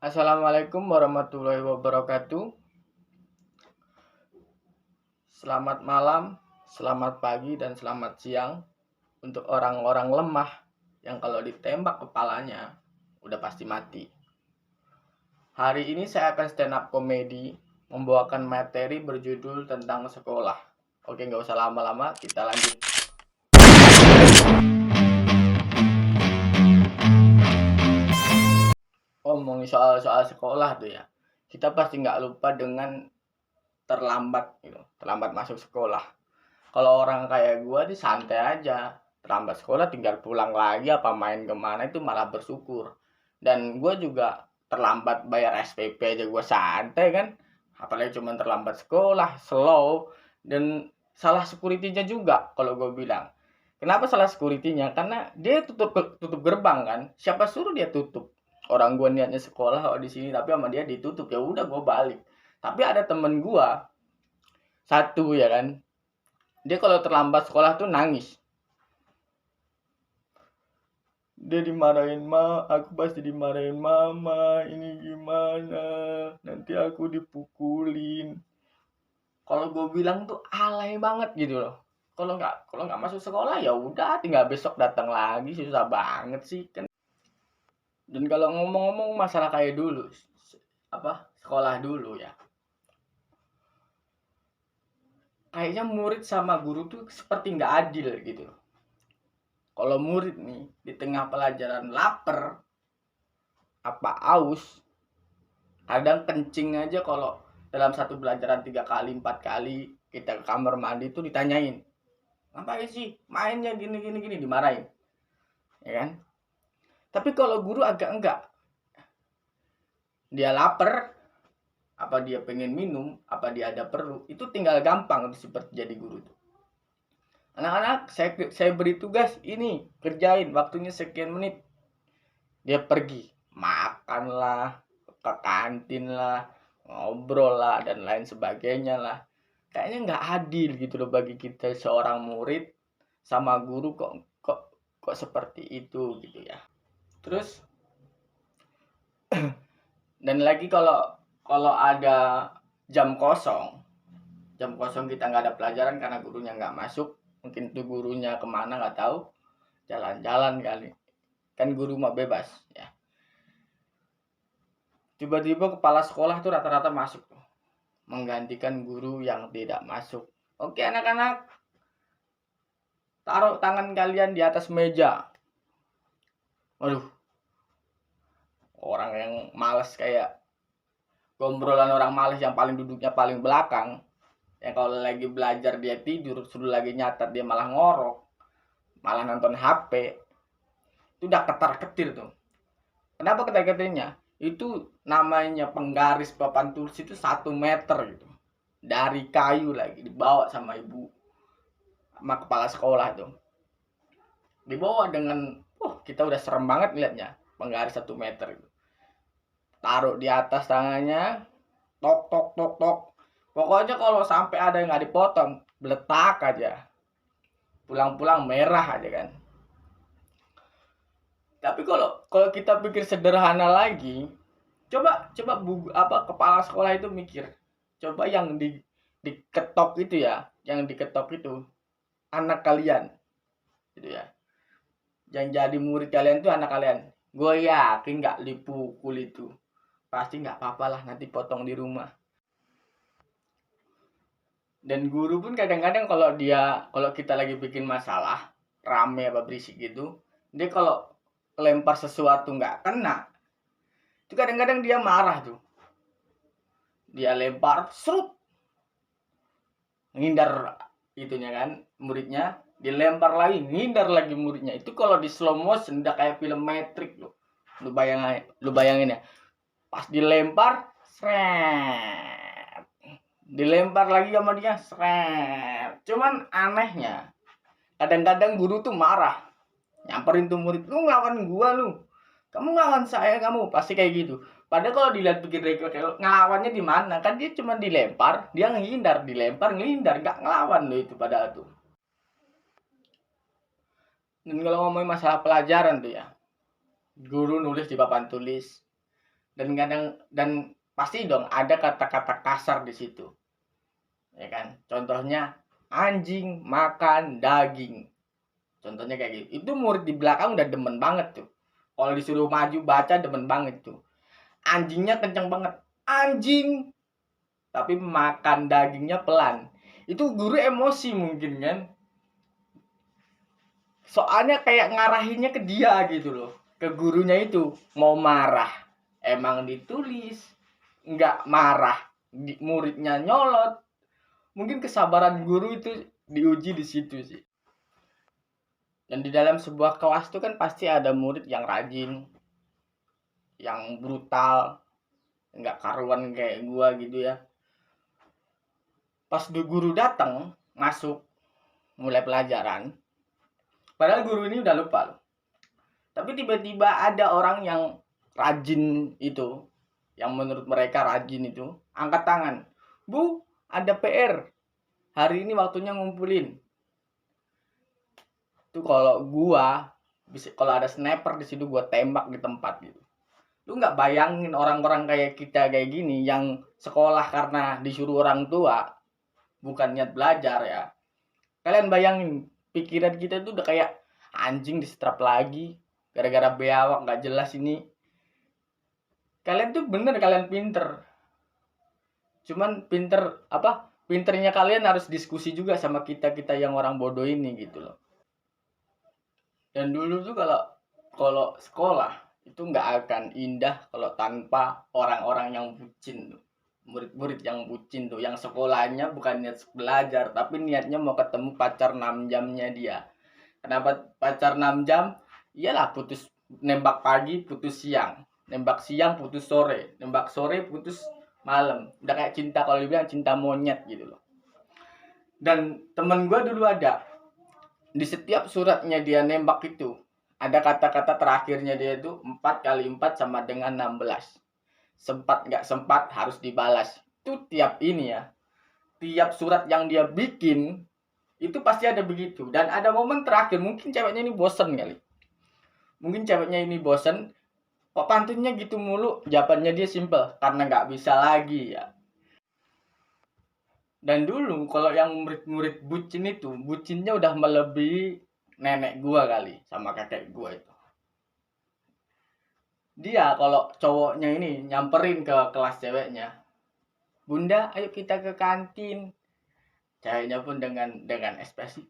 Assalamualaikum warahmatullahi wabarakatuh. Selamat malam, selamat pagi, dan selamat siang untuk orang-orang lemah yang kalau ditembak kepalanya udah pasti mati. Hari ini saya akan stand up komedi membawakan materi berjudul tentang sekolah. Oke, nggak usah lama-lama, kita lanjut. Ngomongin soal sekolah tuh ya, kita pasti nggak lupa dengan terlambat gitu, terlambat masuk sekolah. Kalau orang kayak gue sih santai aja, terlambat sekolah tinggal pulang lagi apa main kemana itu malah bersyukur. Dan gue juga terlambat bayar SPP aja gue santai kan, apalagi cuma terlambat sekolah, slow. Dan salah security-nya juga kalau gue bilang. Kenapa salah security-nya? Karena dia tutup gerbang kan, siapa suruh dia tutup. Orang gue niatnya sekolah di sini tapi sama dia ditutup, ya udah gue balik. Tapi ada temen gue satu ya kan, dia kalau terlambat sekolah tuh nangis. Dia dimarahin, aku pasti dimarahin mama, ini gimana, nanti aku dipukulin. Kalau gue bilang tuh alay banget gitu loh. Kalau nggak masuk sekolah ya udah, tinggal besok datang lagi, susah banget sih kan. Dan kalau ngomong-ngomong masalah kayak dulu, sekolah dulu ya, kayaknya murid sama guru tuh seperti nggak adil gitu. Kalau murid nih di tengah pelajaran lapar apa aus, kadang kencing aja. Kalau dalam satu pelajaran 3 kali 4 kali kita ke kamar mandi tuh ditanyain, ngapain sih mainnya gini gini gini, dimarahin ya kan. Tapi kalau guru agak enggak, dia lapar apa dia pengen minum apa dia ada perlu, itu tinggal gampang seperti jadi guru tuh. Anak-anak, saya beri tugas ini, kerjain, waktunya sekian menit. Dia pergi makan lah, ke kantin lah, ngobrol lah, dan lain sebagainya lah. Kayaknya nggak adil gitu loh bagi kita seorang murid sama guru, kok seperti itu gitu ya. Terus dan lagi kalau kalau ada jam kosong, kita nggak ada pelajaran karena gurunya nggak masuk, mungkin tuh gurunya kemana nggak tahu, jalan-jalan kali, kan guru mah bebas ya. Tiba-tiba kepala sekolah tuh rata-rata masuk tuh, menggantikan guru yang tidak masuk. Oke anak-anak, taruh tangan kalian di atas meja. Waduh, orang yang malas, kayak gombrolan orang malas yang paling duduknya paling belakang. Yang kalau lagi belajar dia tidur, suruh lagi nyatat dia malah ngorok, malah nonton HP. Itu udah ketar-ketir tuh. Kenapa ketar-ketirnya? Itu namanya penggaris papan tulis itu 1 meter gitu. Dari kayu lagi, dibawa sama ibu, sama kepala sekolah tuh. Dibawa dengan, kita udah serem banget liatnya, penggaris 1 meter itu. Taruh di atas tangannya, tok tok tok tok. Pokoknya kalau sampai ada yang nggak dipotong, beletak aja. Pulang-pulang merah aja kan. Tapi kalau kalau kita pikir sederhana lagi, coba kepala sekolah itu mikir. Coba yang diketok itu ya, yang diketok itu anak kalian, gitu ya. Yang jadi murid kalian itu anak kalian. Gue yakin nggak dipukul itu. Pasti nggak apa-apa lah, nanti potong di rumah. Dan guru pun kadang-kadang kalau kita lagi bikin masalah rame apa berisik gitu, dia kalau lempar sesuatu nggak kena, itu kadang-kadang dia marah tuh. Dia lempar serut, ngindar itunya kan, muridnya dilempar lagi, ngindar lagi muridnya. Itu kalau di slow motion udah kayak film Matrix loh. Lu bayangin ya, pas dilempar seret, dilempar lagi sama dia seret. Cuman anehnya kadang-kadang guru tuh marah, nyamperin tuh murid, lu ngelawan gua, kamu ngelawan saya, kamu pasti kayak gitu. Padahal kalau dilihat pikir ngelawannya di mana, kan dia cuma dilempar, dia ngehindar, dilempar ngehindar, nggak ngelawan loh itu padahal tuh. Dan kalau ngomongin masalah pelajaran tuh ya, guru nulis di papan tulis, Dan pasti dong ada kata-kata kasar di situ, ya kan? Contohnya anjing makan daging. Contohnya kayak gitu. Itu murid di belakang udah demen banget tuh. Kalau disuruh maju baca demen banget tuh. Anjingnya kenceng banget. Anjing. Tapi makan dagingnya pelan. Itu guru emosi mungkin kan. Soalnya kayak ngarahinnya ke dia gitu loh. Ke gurunya itu. Mau marah. Emang ditulis. Nggak marah. Muridnya nyolot. Mungkin kesabaran guru itu diuji di situ sih. Dan di dalam sebuah kelas itu kan pasti ada murid yang rajin, yang brutal, nggak karuan kayak gua gitu ya. Pas guru datang, masuk, mulai pelajaran, padahal guru ini udah lupa loh. Tapi tiba-tiba ada orang yang rajin itu, yang menurut mereka rajin itu, angkat tangan. Bu, ada PR. Hari ini waktunya ngumpulin. Itu kalau gua, kalau ada sniper di situ gua tembak di tempat gitu. Lu nggak bayangin orang-orang kayak kita kayak gini yang sekolah karena disuruh orang tua, bukan niat belajar ya. Kalian bayangin pikiran kita tuh udah kayak anjing disetrap lagi gara-gara beawak nggak jelas ini. Kalian tuh bener kalian pinter. Cuman pinternya kalian harus diskusi juga sama kita yang orang bodoh ini gitu loh. Dan dulu tuh kalau sekolah itu nggak akan indah kalau tanpa orang-orang yang bucin tuh. Murid-murid yang bucin tuh, yang sekolahnya bukan niat belajar tapi niatnya mau ketemu pacar 6 jamnya dia. Kenapa pacar 6 jam? Iyalah putus, nembak pagi putus siang, nembak siang putus sore, nembak sore putus malam. Udah kayak cinta, kalau dibilang cinta monyet gitu loh. Dan temen gue dulu ada, di setiap suratnya dia nembak itu ada kata-kata terakhirnya dia itu 4 kali 4 sama dengan 16. Sempat nggak sempat harus dibalas. Itu tiap ini ya. Tiap surat yang dia bikin itu pasti ada begitu. Dan ada momen terakhir, mungkin ceweknya ini bosen kali. Mungkin ceweknya ini bosen, kok pantunnya gitu mulu. Jawabannya dia simple, karena nggak bisa lagi ya. Dan dulu kalau yang murid-murid bucin itu, bucinnya udah melebihi nenek gua kali sama kakek gua itu. Dia kalau cowoknya ini nyamperin ke kelas ceweknya, "Bunda, ayo kita ke kantin." Ceweknya pun dengan ekspresi,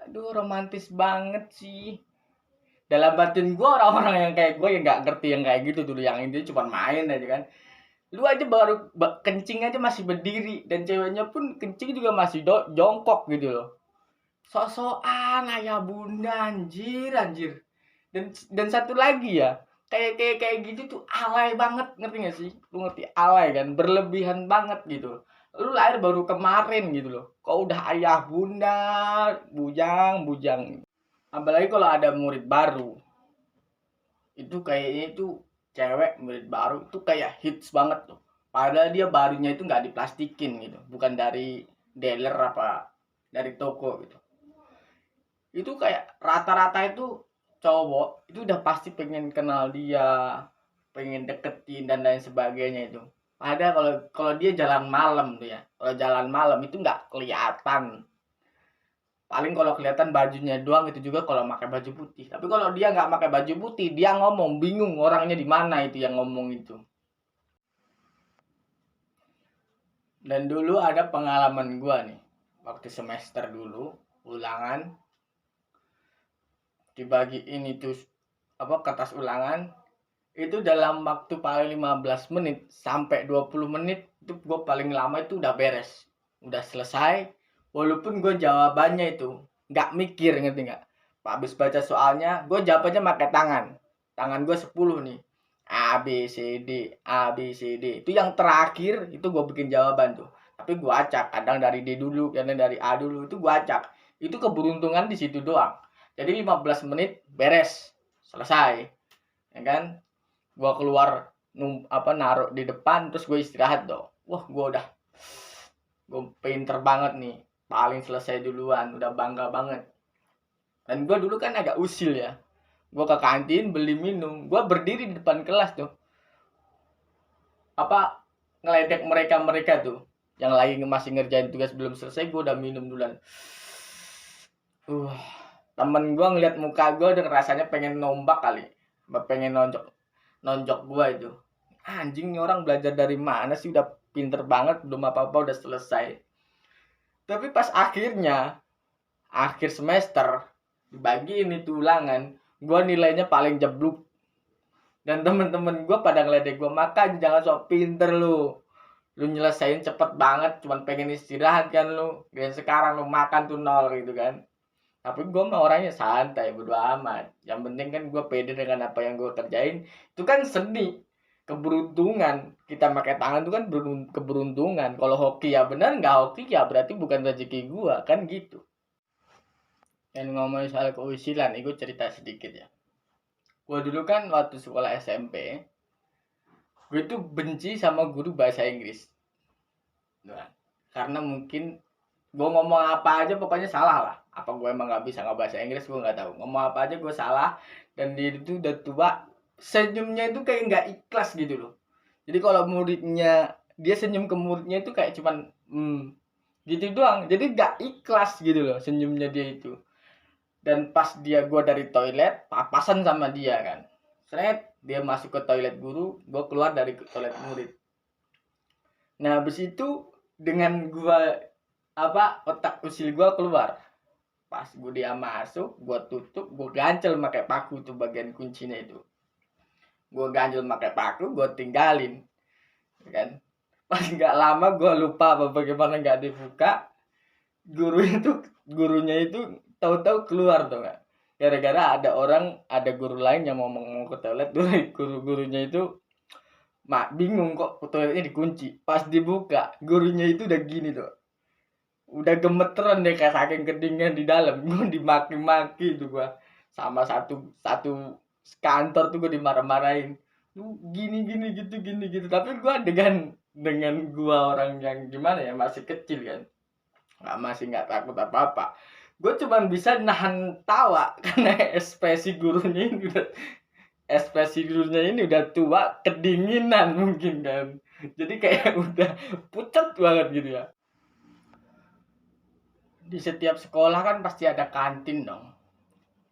"Aduh, romantis banget sih." Dalam batin gua, orang-orang yang kayak gua yang nggak ngerti yang kayak gitu dulu, yang intinya cuma main aja kan. Lu aja baru kencing aja masih berdiri, dan ceweknya pun kencing juga masih jongkok gitu loh. Sok-sokan ayah bunda, anjir. Dan satu lagi ya, kayak gitu tuh alay banget, ngerti gak sih? Lu ngerti alay kan? Berlebihan banget gitu. Lu lahir baru kemarin gitu loh. Kok udah ayah bunda, bujang. Apalagi kalau ada murid baru. Itu kayaknya itu cewek murid baru itu kayak hits banget tuh. Padahal dia barunya itu nggak diplastikin gitu, bukan dari dealer apa dari toko gitu. Itu kayak rata-rata itu cowok itu udah pasti pengen kenal dia, pengen deketin dan lain sebagainya itu. Padahal kalau dia jalan malam tuh ya, kalau jalan malam itu nggak kelihatan. Paling kalau kelihatan bajunya doang, itu juga kalau pakai baju putih. Tapi kalau dia nggak pakai baju putih, dia ngomong bingung orangnya di mana itu yang ngomong itu. Dan dulu ada pengalaman gua nih, waktu semester dulu ulangan dibagiin itu kertas ulangan itu dalam waktu paling 15 menit sampai 20 menit itu gua paling lama itu udah beres, udah selesai. Walaupun gue jawabannya itu nggak mikir, ngerti nggak? Habis baca soalnya, gue jawabannya pakai tangan gue 10 nih, A B C D A B C D. Itu yang terakhir itu gue bikin jawaban tuh, tapi gue acak, kadang dari D dulu, kadang dari A dulu, itu gue acak. Itu keberuntungan di situ doang. Jadi 15 menit beres, selesai, ya kan? Gue keluar naruh di depan, terus gue istirahat dong. Wah, gue pinter banget nih, paling selesai duluan, udah bangga banget. Dan gue dulu kan agak usil ya, gue ke kantin beli minum, gue berdiri di depan kelas tuh, apa ngeledek mereka tuh yang lagi masih ngerjain tugas belum selesai, gue udah minum duluan. uh Temen gue ngeliat muka gue udah rasanya pengen nombak kali, pengen nonjok nonjok gue itu. Anjing, nih orang belajar dari mana sih, udah pinter banget, belum apa-apa udah selesai. Tapi pas akhir semester dibagi ini tuh ulangan, gue nilainya paling jeblok. Dan temen-temen gue pada ngeledek gue, makanya jangan sok pinter lu nyelesain cepet banget, cuman pengen istirahat kan lu, dan sekarang lu makan tuh nol gitu kan. Tapi gue mah orangnya santai, bodo amat. Yang penting kan gue pede dengan apa yang gue kerjain. Itu kan seni, keberuntungan. Kita pakai tangan itu kan keberuntungan. Kalau hoki ya benar, nggak hoki ya berarti bukan rezeki gue, kan gitu. Dan ngomongin soal keusilan, itu cerita sedikit ya. Gue dulu kan waktu sekolah SMP, gue tuh benci sama guru bahasa Inggris. Nah, karena mungkin gue ngomong apa aja pokoknya salah lah. Apa gue emang nggak bisa nggak bahasa Inggris, gue nggak tahu. Ngomong apa aja gue salah. Dan dia itu udah tua, senyumnya itu kayak nggak ikhlas gitu loh. Jadi kalau muridnya, dia senyum ke muridnya itu kayak cuman gitu doang. Jadi nggak ikhlas gitu loh senyumnya dia itu. Dan pas gue dari toilet, papasan sama dia kan. Seret, dia masuk ke toilet guru, gue keluar dari toilet murid. Nah habis itu dengan gue otak usil gue keluar. Pas dia masuk, gue tutup, gue gancel pakai paku tuh bagian kuncinya itu. Gue ganjel pakai paku, gue tinggalin, kan. Pas nggak lama gue lupa bagaimana nggak dibuka, gurunya itu tahu-tahu keluar tuh nggak. Gara-gara ada guru lain yang mau ke toilet, gurunya itu bingung kok toiletnya dikunci. Pas dibuka, gurunya itu udah gini tuh, udah gemeteran deh kayak saking kedingin di dalam. Gue dimaki-maki tuh gue sama satu kantor tuh, gue dimarah-marahin, lu gini gitu. Tapi gue dengan gue orang yang gimana ya, masih kecil kan, masih nggak takut apa-apa, gue cuma bisa nahan tawa karena ekspresi gurunya ini udah tua, kedinginan mungkin kan, jadi kayak udah pucat banget gitu ya. Di setiap sekolah kan pasti ada kantin dong,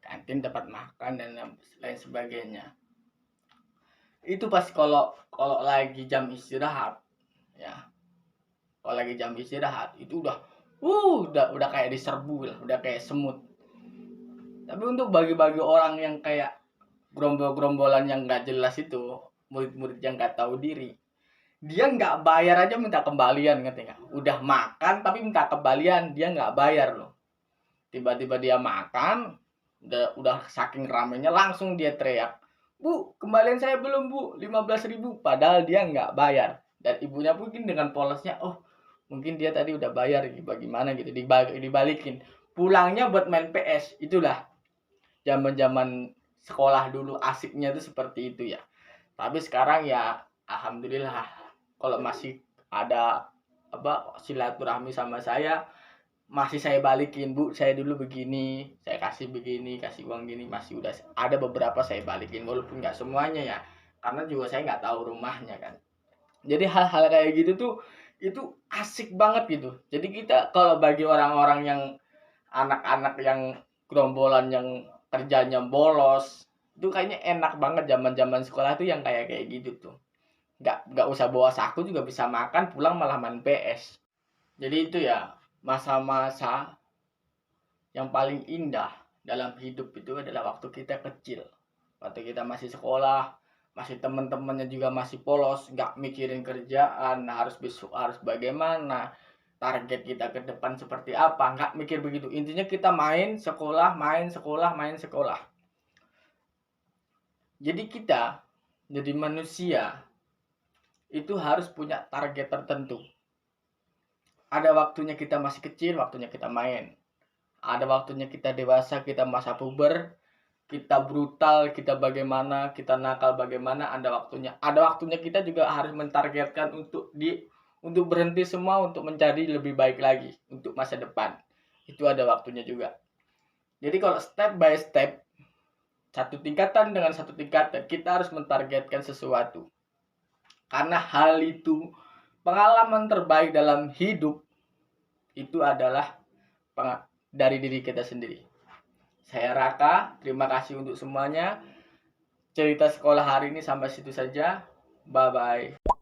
kantin tempat makan dan lain sebagainya. Itu pas kalau lagi jam istirahat ya, kalau lagi jam istirahat itu udah kayak diserbu lah, udah kayak semut. Tapi untuk bagi-bagi orang yang kayak gerombol-gerombolan yang nggak jelas itu, murid-murid yang nggak tahu diri, dia nggak bayar aja minta kembalian, ngerti nggak? Udah makan tapi minta kembalian, dia nggak bayar loh. Tiba-tiba dia makan, udah saking ramenya langsung dia teriak, "Bu, kembalian saya belum, Bu, 15.000." Padahal dia nggak bayar. Dan ibunya mungkin dengan polosnya, oh mungkin dia tadi udah bayar, bagaimana gitu, dibalikin. Pulangnya buat main PS. Itulah zaman-zaman sekolah dulu, asiknya itu seperti itu ya. Tapi sekarang ya alhamdulillah, kalau masih ada silaturahmi sama saya, masih saya balikin, "Bu, saya dulu begini, saya kasih begini, kasih uang gini." Masih udah ada beberapa saya balikin, walaupun nggak semuanya ya, karena juga saya nggak tahu rumahnya kan. Jadi hal-hal kayak gitu tuh itu asik banget gitu. Jadi kita kalau bagi orang-orang yang anak-anak yang gerombolan yang kerjanya bolos, itu kayaknya enak banget zaman-zaman sekolah tuh yang kayak gitu tuh. Nggak usah bawa saku juga bisa makan, pulang malah main PS. Jadi itu ya, masa-masa yang paling indah dalam hidup itu adalah waktu kita kecil. Waktu kita masih sekolah, masih teman-temannya juga masih polos, nggak mikirin kerjaan, harus besok harus bagaimana, target kita ke depan seperti apa, nggak mikir begitu. Intinya kita main sekolah, main sekolah, main sekolah. Jadi kita jadi manusia itu harus punya target tertentu. Ada waktunya kita masih kecil, waktunya kita main. Ada waktunya kita dewasa, kita masa puber, kita brutal, kita bagaimana, kita nakal bagaimana, ada waktunya. Ada waktunya kita juga harus mentargetkan untuk berhenti semua, untuk menjadi lebih baik lagi untuk masa depan. Itu ada waktunya juga. Jadi kalau step by step, satu tingkatan dengan satu tingkatan, kita harus mentargetkan sesuatu. Karena hal itu, pengalaman terbaik dalam hidup itu adalah dari diri kita sendiri. Saya Raka, terima kasih untuk semuanya. Cerita sekolah hari ini sampai situ saja. Bye-bye.